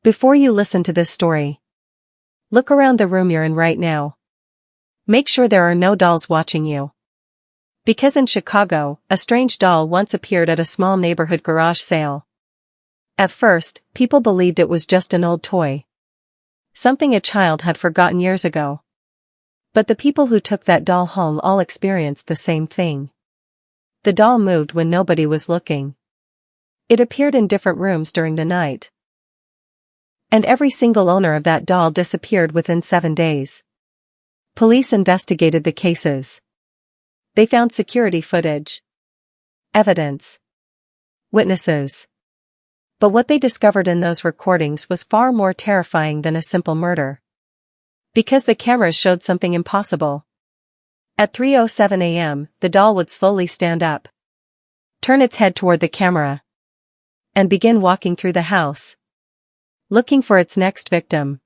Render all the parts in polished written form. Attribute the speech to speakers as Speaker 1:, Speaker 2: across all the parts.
Speaker 1: Before you listen to this story, look around the room you're in right now. Make sure there are no dolls watching you. Because in Chicago, a strange doll once appeared at a small neighborhood garage sale. At first, people believed it was just an old toy. Something a child had forgotten years ago. But the people who took that doll home all experienced the same thing. The doll moved when nobody was looking. It appeared in different rooms during the night. And every single owner of that doll disappeared within 7 days. Police investigated the cases. They found security footage, evidence, witnesses. But what they discovered in those recordings was far more terrifying than a simple murder. Because the cameras showed something impossible. At 3:07 a.m., the doll would slowly stand up, turn its head toward the camera, and begin walking through the house, looking for its next victim.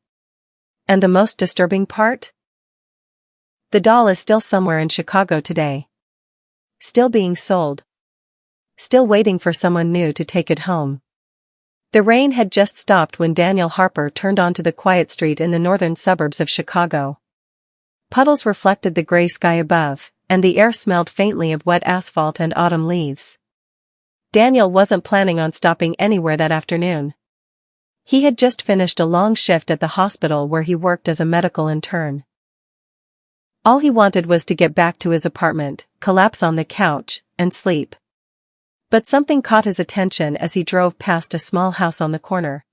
Speaker 1: And the most disturbing part? The doll is still somewhere in Chicago today. Still being sold. Still waiting for someone new to take it home. The rain had just stopped when Daniel Harper turned onto the quiet street in the northern suburbs of Chicago. Puddles reflected the gray sky above, and the air smelled faintly of wet asphalt and autumn leaves. Daniel wasn't planning on stopping anywhere that afternoon. He had just finished a long shift at the hospital where he worked as a medical intern. All he wanted was to get back to his apartment, collapse on the couch, and sleep. But something caught his attention as he drove past a small house on the corner.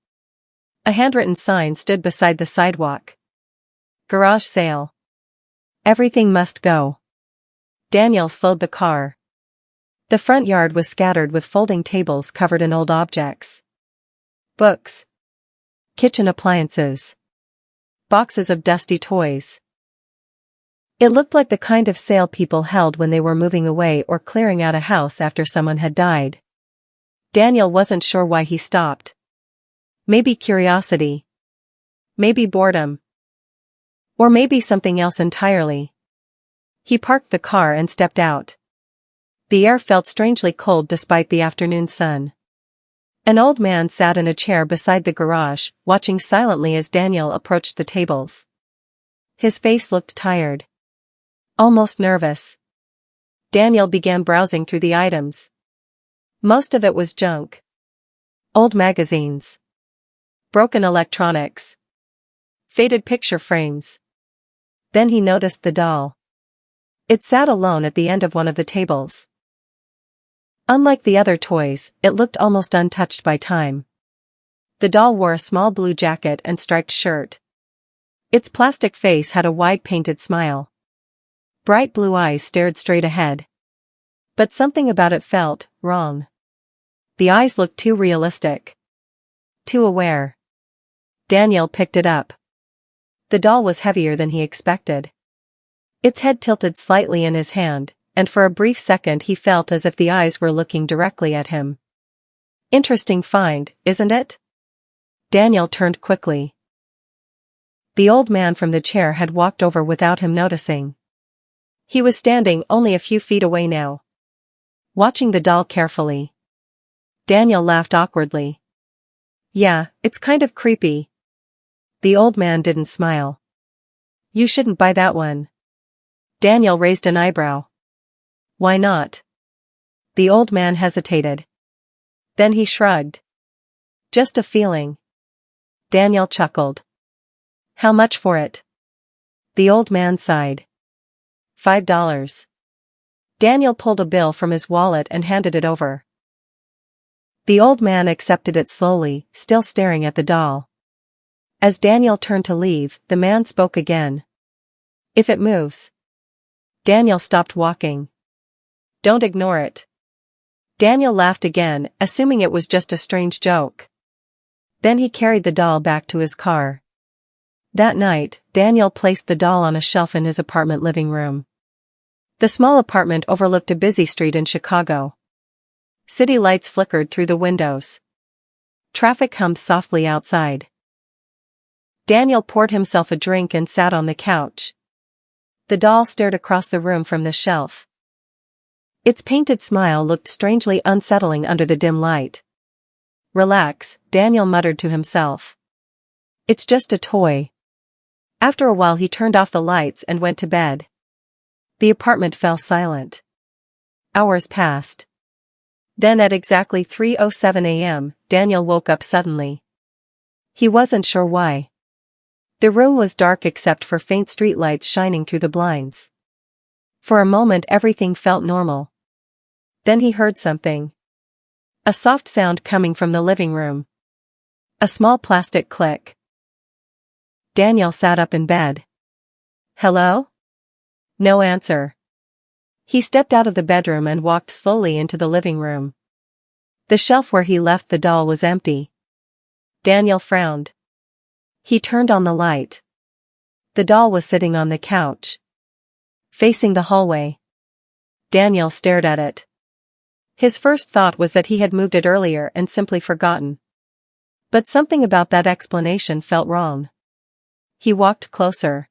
Speaker 1: A handwritten sign stood beside the sidewalk. Garage sale. Everything must go. Daniel slowed the car. The front yard was scattered with folding tables covered in old objects. Books. Kitchen appliances. Boxes of dusty toys. It looked like the kind of sale people held when they were moving away or clearing out a house after someone had died. Daniel wasn't sure why he stopped. Maybe curiosity. Maybe boredom. Or maybe something else entirely. He parked the car and stepped out. The air felt strangely cold despite the afternoon sun. An old man sat in a chair beside the garage, watching silently as Daniel approached the tables. His face looked tired. Almost nervous. Daniel began browsing through the items. Most of it was junk. Old magazines. Broken electronics. Faded picture frames. Then he noticed the doll. It sat alone at the end of one of the tables. Unlike the other toys, it looked almost untouched by time. The doll wore a small blue jacket and striped shirt. Its plastic face had a wide painted smile. Bright blue eyes stared straight ahead. But something about it felt wrong. The eyes looked too realistic. Too aware. Daniel picked it up. The doll was heavier than he expected. Its head tilted slightly in his hand, and for a brief second he felt as if the eyes were looking directly at him. Interesting find, isn't it? Daniel turned quickly. The old man from the chair had walked over without him noticing. He was standing only a few feet away now, watching the doll carefully. Daniel laughed awkwardly. Yeah, it's kind of creepy. The old man didn't smile. You shouldn't buy that one. Daniel raised an eyebrow. Why not? The old man hesitated. Then he shrugged. Just a feeling. Daniel chuckled. How much for it? The old man sighed. $5. Daniel pulled a bill from his wallet and handed it over. The old man accepted it slowly, still staring at the doll. As Daniel turned to leave, the man spoke again. If it moves. Daniel stopped walking. Don't ignore it. Daniel laughed again, assuming it was just a strange joke. Then he carried the doll back to his car. That night, Daniel placed the doll on a shelf in his apartment living room. The small apartment overlooked a busy street in Chicago. City lights flickered through the windows. Traffic hummed softly outside. Daniel poured himself a drink and sat on the couch. The doll stared across the room from the shelf. Its painted smile looked strangely unsettling under the dim light. Relax, Daniel muttered to himself. It's just a toy. After a while he turned off the lights and went to bed. The apartment fell silent. Hours passed. Then at exactly 3:07 a.m., Daniel woke up suddenly. He wasn't sure why. The room was dark except for faint streetlights shining through the blinds. For a moment everything felt normal. Then he heard something. A soft sound coming from the living room. A small plastic click. Daniel sat up in bed. Hello? No answer. He stepped out of the bedroom and walked slowly into the living room. The shelf where he left the doll was empty. Daniel frowned. He turned on the light. The doll was sitting on the couch, facing the hallway. Daniel stared at it. His first thought was that he had moved it earlier and simply forgotten. But something about that explanation felt wrong. He walked closer.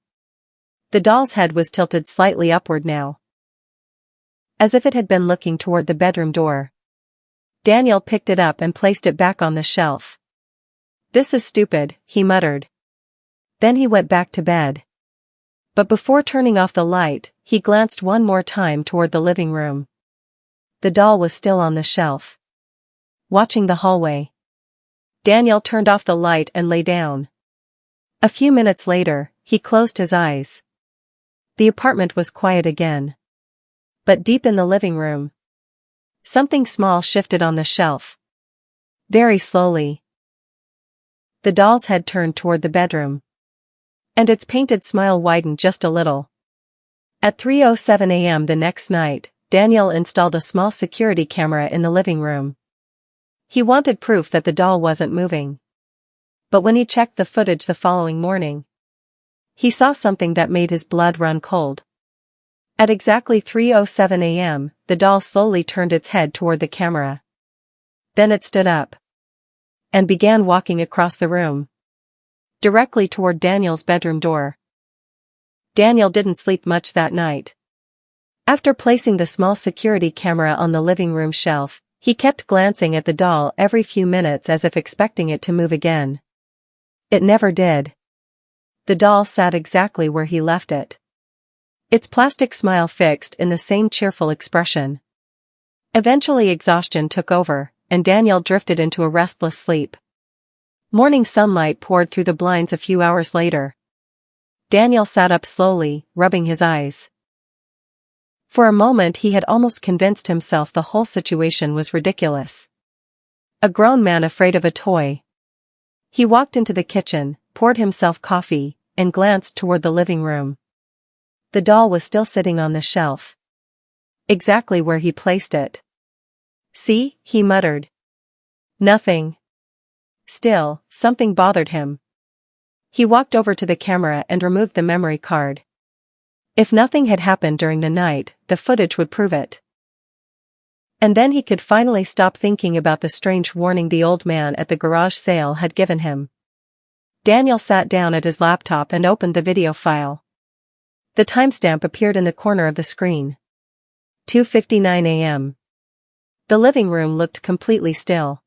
Speaker 1: The doll's head was tilted slightly upward now, as if it had been looking toward the bedroom door. Daniel picked it up and placed it back on the shelf. This is stupid, he muttered. Then he went back to bed. But before turning off the light, he glanced one more time toward the living room. The doll was still on the shelf, watching the hallway. Daniel turned off the light and lay down. A few minutes later, he closed his eyes. The apartment was quiet again. But deep in the living room, something small shifted on the shelf. Very slowly. The doll's head turned toward the bedroom, and its painted smile widened just a little. At 3:07 a.m. the next night, Daniel installed a small security camera in the living room. He wanted proof that the doll wasn't moving. But when he checked the footage the following morning, he saw something that made his blood run cold. At exactly 3:07 a.m., the doll slowly turned its head toward the camera. Then it stood up and began walking across the room, directly toward Daniel's bedroom door. Daniel didn't sleep much that night. After placing the small security camera on the living room shelf, he kept glancing at the doll every few minutes as if expecting it to move again. It never did. The doll sat exactly where he left it, its plastic smile fixed in the same cheerful expression. Eventually exhaustion took over, and Daniel drifted into a restless sleep. Morning sunlight poured through the blinds a few hours later. Daniel sat up slowly, rubbing his eyes. For a moment he had almost convinced himself the whole situation was ridiculous. A grown man afraid of a toy. He walked into the kitchen, poured himself coffee, and glanced toward the living room. The doll was still sitting on the shelf, exactly where he placed it. See, he muttered. Nothing. Still, something bothered him. He walked over to the camera and removed the memory card. If nothing had happened during the night, the footage would prove it. And then he could finally stop thinking about the strange warning the old man at the garage sale had given him. Daniel sat down at his laptop and opened the video file. The timestamp appeared in the corner of the screen. 2:59 a.m. The living room looked completely still.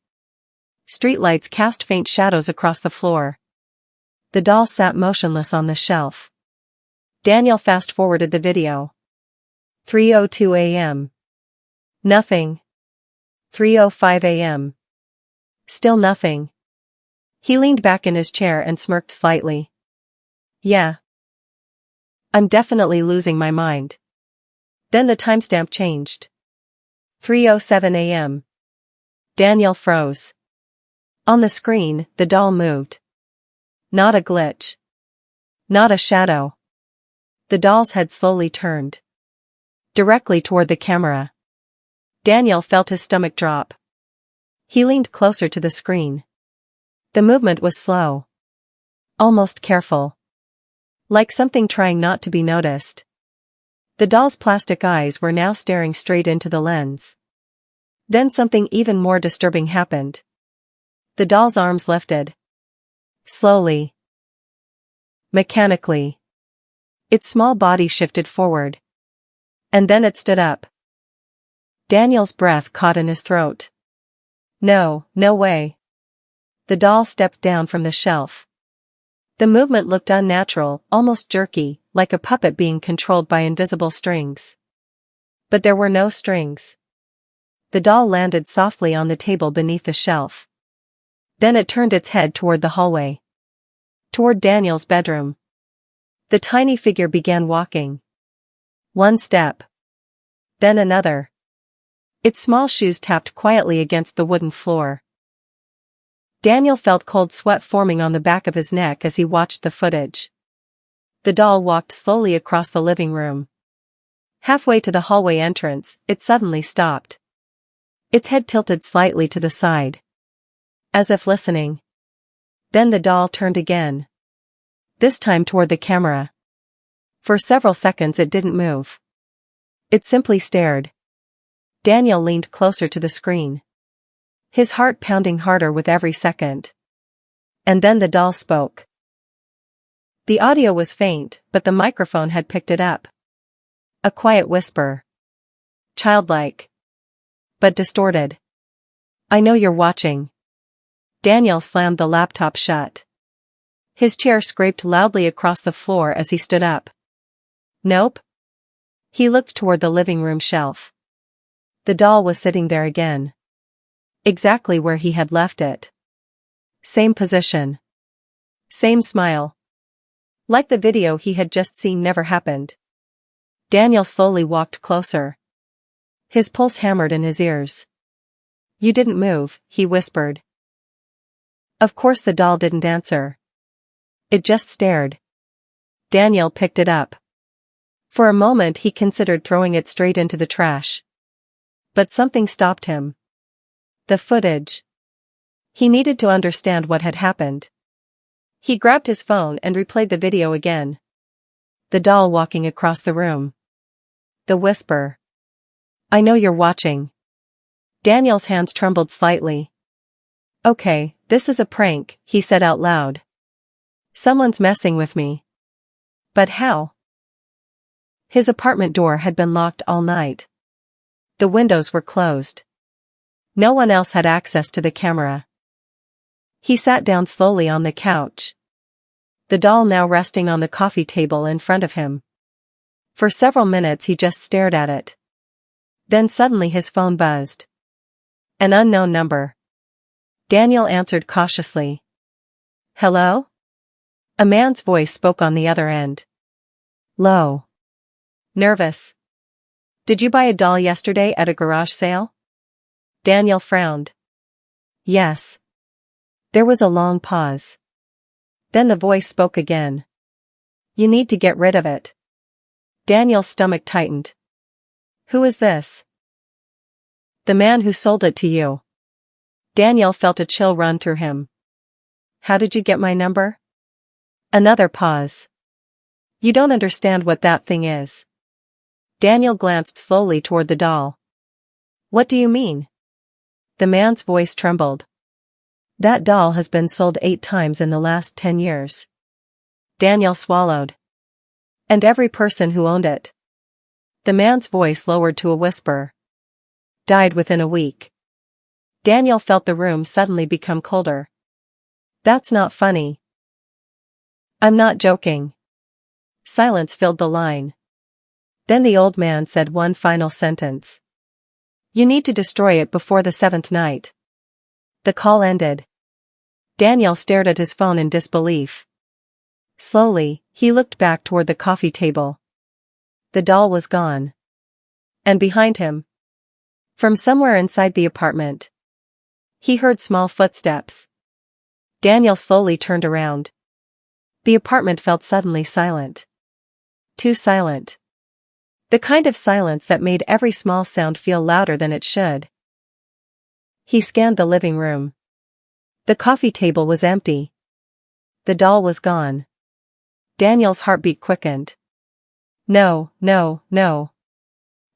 Speaker 1: Streetlights cast faint shadows across the floor. The doll sat motionless on the shelf. Daniel fast-forwarded the video. 3:02 a.m. Nothing. 3:05 a.m. Still nothing. He leaned back in his chair and smirked slightly. Yeah. I'm definitely losing my mind. Then the timestamp changed. 3:07 a.m. Daniel froze. On the screen, the doll moved. Not a glitch. Not a shadow. The doll's head slowly turned, directly toward the camera. Daniel felt his stomach drop. He leaned closer to the screen. The movement was slow, almost careful, like something trying not to be noticed. The doll's plastic eyes were now staring straight into the lens. Then something even more disturbing happened. The doll's arms lifted. Slowly. Mechanically. Its small body shifted forward. And then it stood up. Daniel's breath caught in his throat. No, no way. The doll stepped down from the shelf. The movement looked unnatural, almost jerky, like a puppet being controlled by invisible strings. But there were no strings. The doll landed softly on the table beneath the shelf. Then it turned its head toward the hallway. Toward Daniel's bedroom. The tiny figure began walking. One step. Then another. Its small shoes tapped quietly against the wooden floor. Daniel felt cold sweat forming on the back of his neck as he watched the footage. The doll walked slowly across the living room. Halfway to the hallway entrance, it suddenly stopped. Its head tilted slightly to the side, as if listening. Then the doll turned again. This time toward the camera. For several seconds it didn't move. It simply stared. Daniel leaned closer to the screen, his heart pounding harder with every second. And then the doll spoke. The audio was faint, but the microphone had picked it up. A quiet whisper. Childlike. But distorted. I know you're watching. Daniel slammed the laptop shut. His chair scraped loudly across the floor as he stood up. Nope. He looked toward the living room shelf. The doll was sitting there again. Exactly where he had left it. Same position. Same smile. Like the video he had just seen never happened. Daniel slowly walked closer. His pulse hammered in his ears. You didn't move, he whispered. Of course the doll didn't answer. It just stared. Daniel picked it up. For a moment he considered throwing it straight into the trash. But something stopped him. The footage. He needed to understand what had happened. He grabbed his phone and replayed the video again. The doll walking across the room. The whisper. I know you're watching. Daniel's hands trembled slightly. Okay, this is a prank, he said out loud. Someone's messing with me. But how? His apartment door had been locked all night. The windows were closed. No one else had access to the camera. He sat down slowly on the couch. The doll now resting on the coffee table in front of him. For several minutes he just stared at it. Then suddenly his phone buzzed. An unknown number. Daniel answered cautiously. Hello? A man's voice spoke on the other end. Low. Nervous. Did you buy a doll yesterday at a garage sale? Daniel frowned. Yes. There was a long pause. Then the voice spoke again. You need to get rid of it. Daniel's stomach tightened. Who is this? The man who sold it to you. Daniel felt a chill run through him. How did you get my number? Another pause. You don't understand what that thing is. Daniel glanced slowly toward the doll. What do you mean? The man's voice trembled. That doll has been sold 8 times in the last 10 years. Daniel swallowed. And every person who owned it. The man's voice lowered to a whisper. Died within a week. Daniel felt the room suddenly become colder. That's not funny. I'm not joking. Silence filled the line. Then the old man said one final sentence. You need to destroy it before the 7th night. The call ended. Daniel stared at his phone in disbelief. Slowly, he looked back toward the coffee table. The doll was gone. And behind him, from somewhere inside the apartment, he heard small footsteps. Daniel slowly turned around. The apartment felt suddenly silent. Too silent. The kind of silence that made every small sound feel louder than it should. He scanned the living room. The coffee table was empty. The doll was gone. Daniel's heartbeat quickened. No, no, no.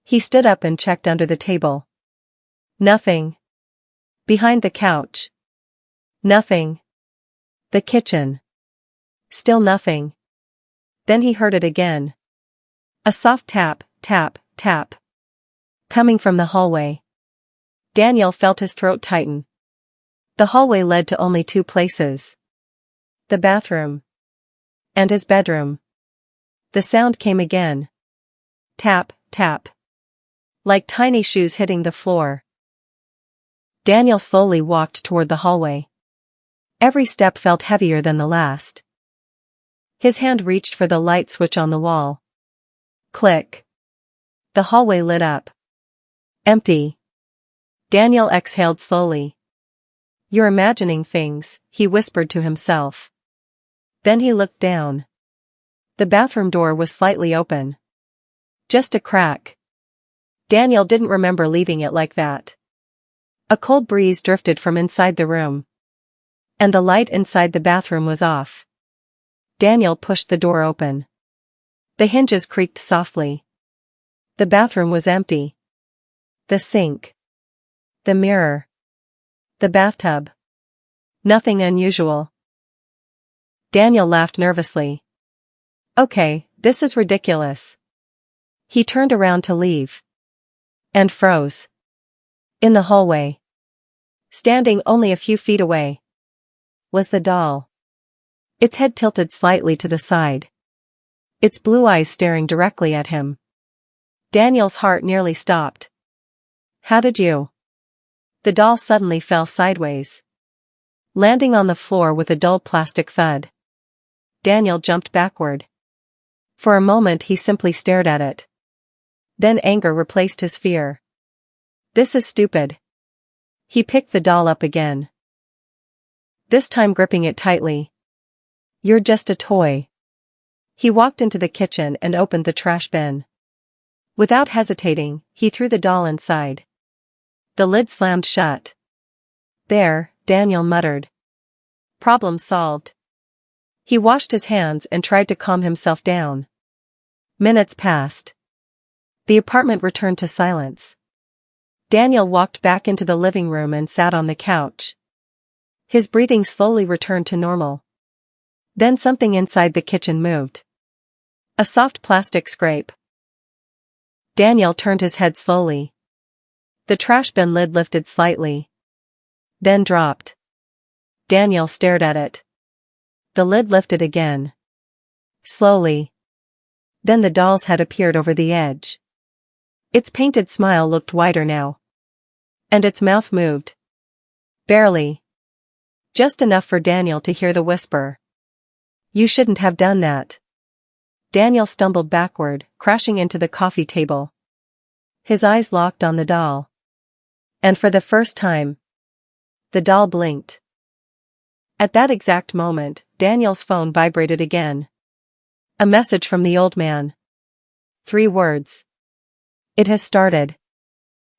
Speaker 1: He stood up and checked under the table. Nothing. Behind the couch. Nothing. The kitchen. Still nothing. Then he heard it again. A soft tap, tap, tap. Coming from the hallway. Daniel felt his throat tighten. The hallway led to only 2 places. The bathroom. And his bedroom. The sound came again. Tap, tap. Like tiny shoes hitting the floor. Daniel slowly walked toward the hallway. Every step felt heavier than the last. His hand reached for the light switch on the wall. Click. The hallway lit up. Empty. Daniel exhaled slowly. "You're imagining things," he whispered to himself. Then he looked down. The bathroom door was slightly open. Just a crack. Daniel didn't remember leaving it like that. A cold breeze drifted from inside the room. And the light inside the bathroom was off. Daniel pushed the door open. The hinges creaked softly. The bathroom was empty. The sink. The mirror. The bathtub. Nothing unusual. Daniel laughed nervously. "Okay, this is ridiculous." He turned around to leave. And froze. In the hallway. Standing only a few feet away. Was the doll. Its head tilted slightly to the side. Its blue eyes staring directly at him. Daniel's heart nearly stopped. "How did you?" The doll suddenly fell sideways, landing on the floor with a dull plastic thud. Daniel jumped backward. For a moment he simply stared at it. Then anger replaced his fear. "This is stupid." He picked the doll up again. This time gripping it tightly. "You're just a toy." He walked into the kitchen and opened the trash bin. Without hesitating, he threw the doll inside. The lid slammed shut. "There," Daniel muttered. "Problem solved." He washed his hands and tried to calm himself down. Minutes passed. The apartment returned to silence. Daniel walked back into the living room and sat on the couch. His breathing slowly returned to normal. Then something inside the kitchen moved. A soft plastic scrape. Daniel turned his head slowly. The trash bin lid lifted slightly. Then dropped. Daniel stared at it. The lid lifted again. Slowly. Then the doll's head appeared over the edge. Its painted smile looked wider now. And its mouth moved. Barely. Just enough for Daniel to hear the whisper. "You shouldn't have done that." Daniel stumbled backward, crashing into the coffee table. His eyes locked on the doll. And for the first time, the doll blinked. At that exact moment, Daniel's phone vibrated again. A message from the old man. 3 words. "It has started."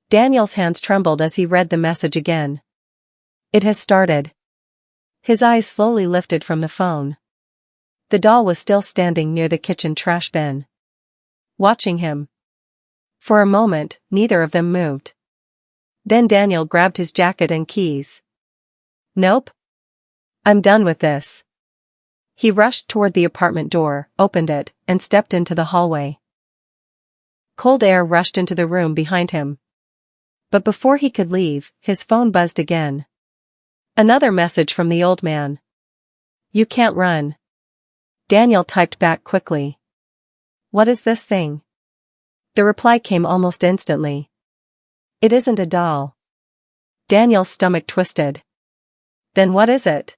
Speaker 1: Daniel's hands trembled as he read the message again. "It has started." His eyes slowly lifted from the phone. The doll was still standing near the kitchen trash bin. Watching him. For a moment, neither of them moved. Then Daniel grabbed his jacket and keys. "Nope. I'm done with this." He rushed toward the apartment door, opened it, and stepped into the hallway. Cold air rushed into the room behind him. But before he could leave, his phone buzzed again. Another message from the old man. "You can't run." Daniel typed back quickly. "What is this thing?" The reply came almost instantly. "It isn't a doll." Daniel's stomach twisted. "Then what is it?"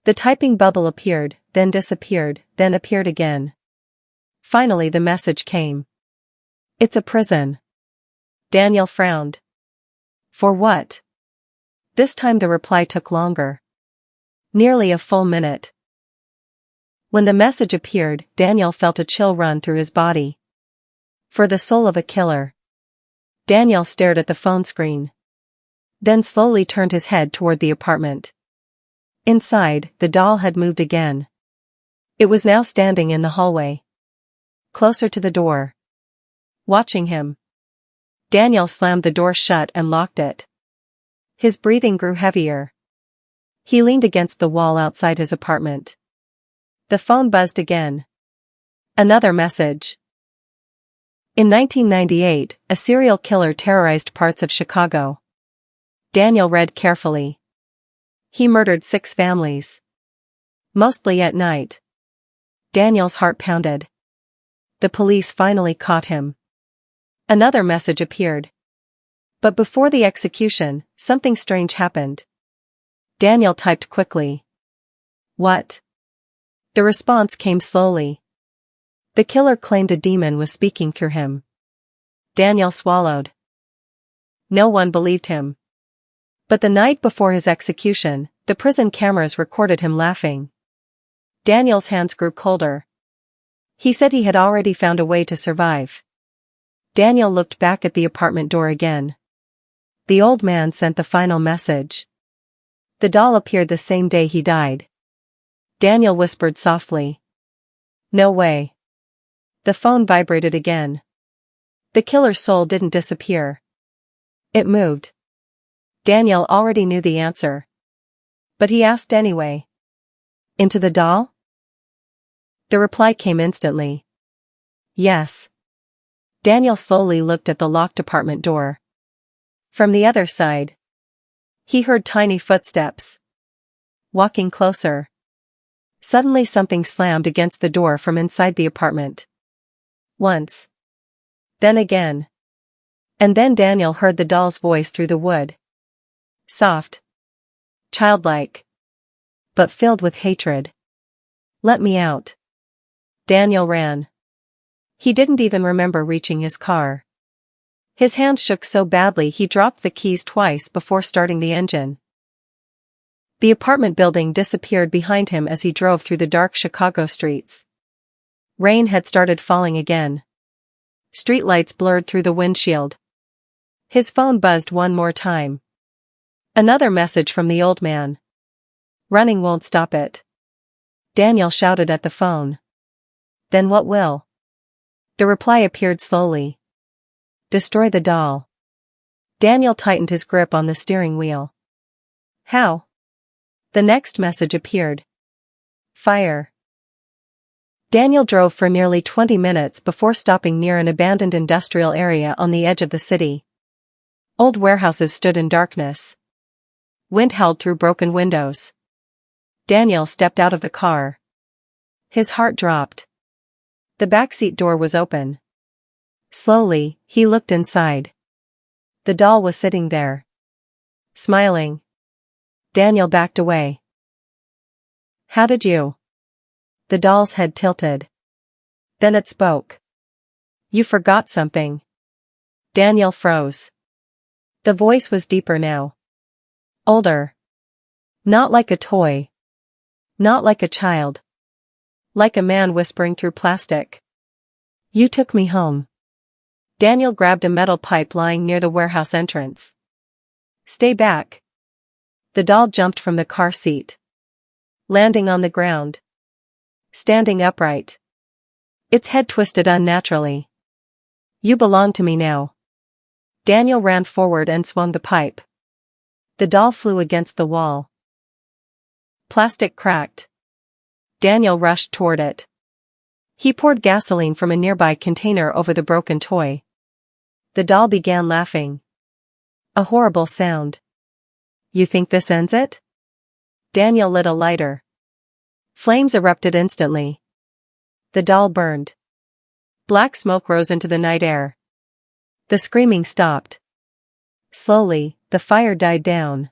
Speaker 1: The typing bubble appeared, then disappeared, then appeared again. Finally the message came. "It's a prison." Daniel frowned. "For what?" This time the reply took longer. Nearly a full minute. When the message appeared, Daniel felt a chill run through his body. "For the soul of a killer." Daniel stared at the phone screen. Then slowly turned his head toward the apartment. Inside, the doll had moved again. It was now standing in the hallway. Closer to the door. Watching him. Daniel slammed the door shut and locked it. His breathing grew heavier. He leaned against the wall outside his apartment. The phone buzzed again. Another message. In 1998, a serial killer terrorized parts of Chicago. Daniel read carefully. He murdered 6 families. Mostly at night. Daniel's heart pounded. The police finally caught him. Another message appeared. But before the execution, something strange happened. Daniel typed quickly. What? The response came slowly. The killer claimed a demon was speaking through him. Daniel swallowed. No one believed him. But the night before his execution, the prison cameras recorded him laughing. Daniel's hands grew colder. He said he had already found a way to survive. Daniel looked back at the apartment door again. The old man sent the final message. The doll appeared the same day he died. Daniel whispered softly. No way. The phone vibrated again. The killer's soul didn't disappear. It moved. Daniel already knew the answer. But he asked anyway. Into the doll? The reply came instantly. Yes. Daniel slowly looked at the locked apartment door. From the other side, he heard tiny footsteps. Walking closer. Suddenly something slammed against the door from inside the apartment. Once. Then again. And then Daniel heard the doll's voice through the wood. Soft. Childlike. But filled with hatred. Let me out. Daniel ran. He didn't even remember reaching his car. His hands shook so badly he dropped the keys twice before starting the engine. The apartment building disappeared behind him as he drove through the dark Chicago streets. Rain had started falling again. Streetlights blurred through the windshield. His phone buzzed one more time. Another message from the old man. Running won't stop it. Daniel shouted at the phone. Then what will? The reply appeared slowly. Destroy the doll. Daniel tightened his grip on the steering wheel. How? The next message appeared. Fire. Daniel drove for nearly 20 minutes before stopping near an abandoned industrial area on the edge of the city. Old warehouses stood in darkness. Wind howled through broken windows. Daniel stepped out of the car. His heart dropped. The backseat door was open. Slowly, he looked inside. The doll was sitting there. Smiling. Daniel backed away. How did you? The doll's head tilted. Then it spoke. You forgot something. Daniel froze. The voice was deeper now. Older. Not like a toy. Not like a child. Like a man whispering through plastic. You took me home. Daniel grabbed a metal pipe lying near the warehouse entrance. Stay back. The doll jumped from the car seat. Landing on the ground. Standing upright. Its head twisted unnaturally. You belong to me now. Daniel ran forward and swung the pipe. The doll flew against the wall. Plastic cracked. Daniel rushed toward it. He poured gasoline from a nearby container over the broken toy. The doll began laughing. A horrible sound. You think this ends it? Daniel lit a lighter. Flames erupted instantly. The doll burned. Black smoke rose into the night air. The screaming stopped. Slowly, the fire died down.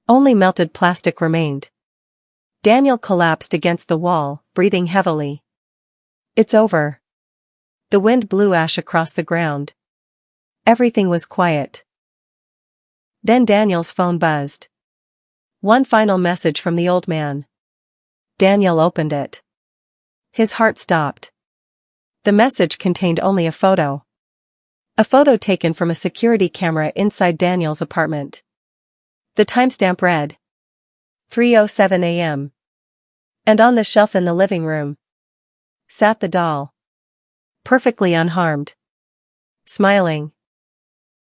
Speaker 1: Only melted plastic remained. Daniel collapsed against the wall, breathing heavily. It's over. The wind blew ash across the ground. Everything was quiet. Then Daniel's phone buzzed. One final message from the old man. Daniel opened it. His heart stopped. The message contained only a photo. A photo taken from a security camera inside Daniel's apartment. The timestamp read 3:07 a.m. And on the shelf in the living room sat the doll. Perfectly unharmed. Smiling.